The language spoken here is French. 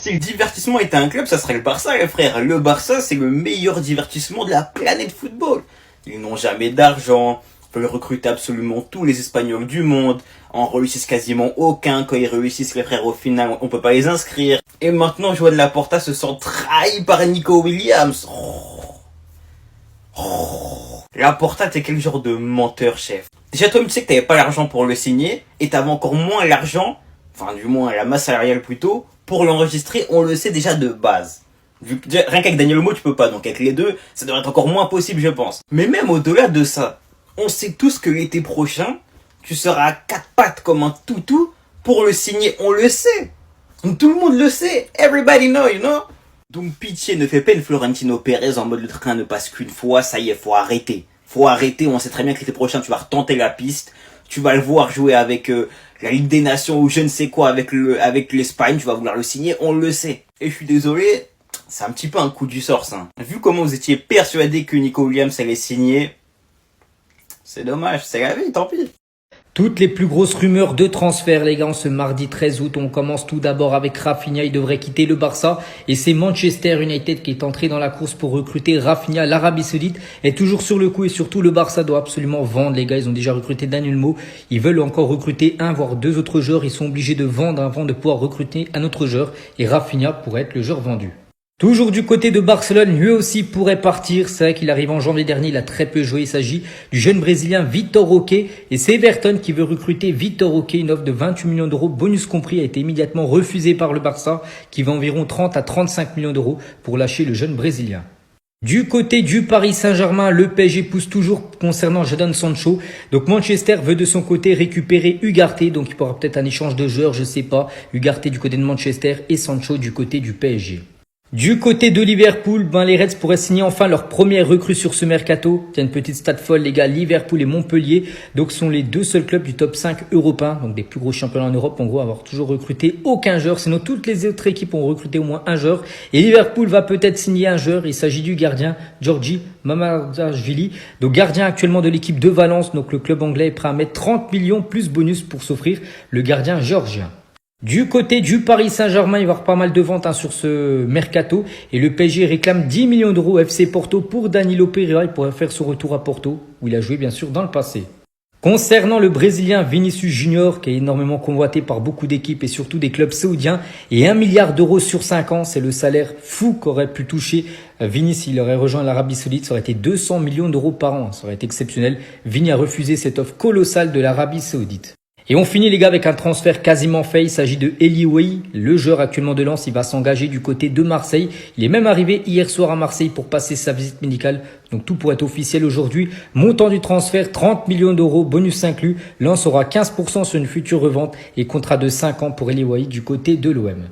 si le divertissement était un club, ça serait le Barça, les frères. Le Barça, c'est le meilleur divertissement de la planète football. Ils n'ont jamais d'argent, veulent recruter absolument tous les Espagnols du monde, en réussissent quasiment aucun. Quand ils réussissent, les frères, au final, on peut pas les inscrire. Et maintenant, Joan Laporta se sent trahi par Nico Williams. Laporta, t'es quel genre de menteur, chef? Déjà, toi, tu sais que t'avais pas l'argent pour le signer, et t'avais encore moins l'argent, enfin, du moins, la masse salariale plutôt, pour l'enregistrer, on le sait déjà de base. Rien qu'avec Daniel Olmo, tu peux pas, donc avec les deux, ça devrait être encore moins possible, je pense. Mais même au-delà de ça, on sait tous que l'été prochain, tu seras à quatre pattes comme un toutou pour le signer, on le sait. Donc tout le monde le sait, everybody know, you know. Donc pitié, ne fais pas une Florentino Pérez en mode le train ne passe qu'une fois, ça y est, faut arrêter. Faut arrêter, on sait très bien que l'été prochain, tu vas retenter la piste, tu vas le voir jouer avec la Ligue des Nations ou je ne sais quoi avec l'Espagne, tu vas vouloir le signer, on le sait. Et je suis désolé, c'est un petit peu un coup du sort, ça. Vu comment vous étiez persuadé que Nico Williams allait signer, c'est dommage, c'est la vie, tant pis. Toutes les plus grosses rumeurs de transfert, les gars, ce mardi 13 août, on commence tout d'abord avec Rafinha, il devrait quitter le Barça et c'est Manchester United qui est entré dans la course pour recruter Rafinha. L'Arabie Saoudite est toujours sur le coup et surtout le Barça doit absolument vendre, les gars, ils ont déjà recruté Daniel Olmo, ils veulent encore recruter un voire deux autres joueurs, ils sont obligés de vendre avant de pouvoir recruter un autre joueur et Rafinha pourrait être le joueur vendu. Toujours du côté de Barcelone, lui aussi pourrait partir. C'est vrai qu'il arrive en janvier dernier, il a très peu joué. Il s'agit du jeune Brésilien Vitor Roque. Et c'est Everton qui veut recruter Vitor Roque. Une offre de 28 millions d'euros, bonus compris, a été immédiatement refusée par le Barça, qui veut environ 30 à 35 millions d'euros pour lâcher le jeune Brésilien. Du côté du Paris Saint-Germain, le PSG pousse toujours concernant Jadon Sancho. Donc Manchester veut de son côté récupérer Ugarte. Donc il y aura peut-être un échange de joueurs, je sais pas. Ugarte du côté de Manchester et Sancho du côté du PSG. Du côté de Liverpool, les Reds pourraient signer enfin leur première recrue sur ce mercato. Il y a une petite stat folle, les gars. Liverpool et Montpellier, donc, sont les deux seuls clubs du top 5 européen, donc des plus gros championnats en Europe, en gros, avoir toujours recruté aucun joueur. Sinon, toutes les autres équipes ont recruté au moins un joueur. Et Liverpool va peut-être signer un joueur. Il s'agit du gardien Georgi Mamardashvili, donc gardien actuellement de l'équipe de Valence. Donc, le club anglais est prêt à mettre 30 millions plus bonus pour s'offrir le gardien géorgien. Du côté du Paris Saint-Germain, il va y avoir pas mal de ventes sur ce mercato et le PSG réclame 10 millions d'euros au FC Porto pour Danilo Pereira. Il pourrait faire son retour à Porto où il a joué bien sûr dans le passé. Concernant le Brésilien Vinicius Junior, qui est énormément convoité par beaucoup d'équipes et surtout des clubs saoudiens, et 1 milliard d'euros sur 5 ans, c'est le salaire fou qu'aurait pu toucher Vinicius s'il aurait rejoint l'Arabie Saoudite. Ça aurait été 200 millions d'euros par an, ça aurait été exceptionnel. Vini a refusé cette offre colossale de l'Arabie Saoudite. Et on finit les gars avec un transfert quasiment fait. Il s'agit de Eli Wahi, le joueur actuellement de Lens. Il va s'engager du côté de Marseille. Il est même arrivé hier soir à Marseille pour passer sa visite médicale. Donc tout pourrait être officiel aujourd'hui. Montant du transfert, 30 millions d'euros, bonus inclus. Lens aura 15% sur une future revente et contrat de 5 ans pour Eli Wahi du côté de l'OM.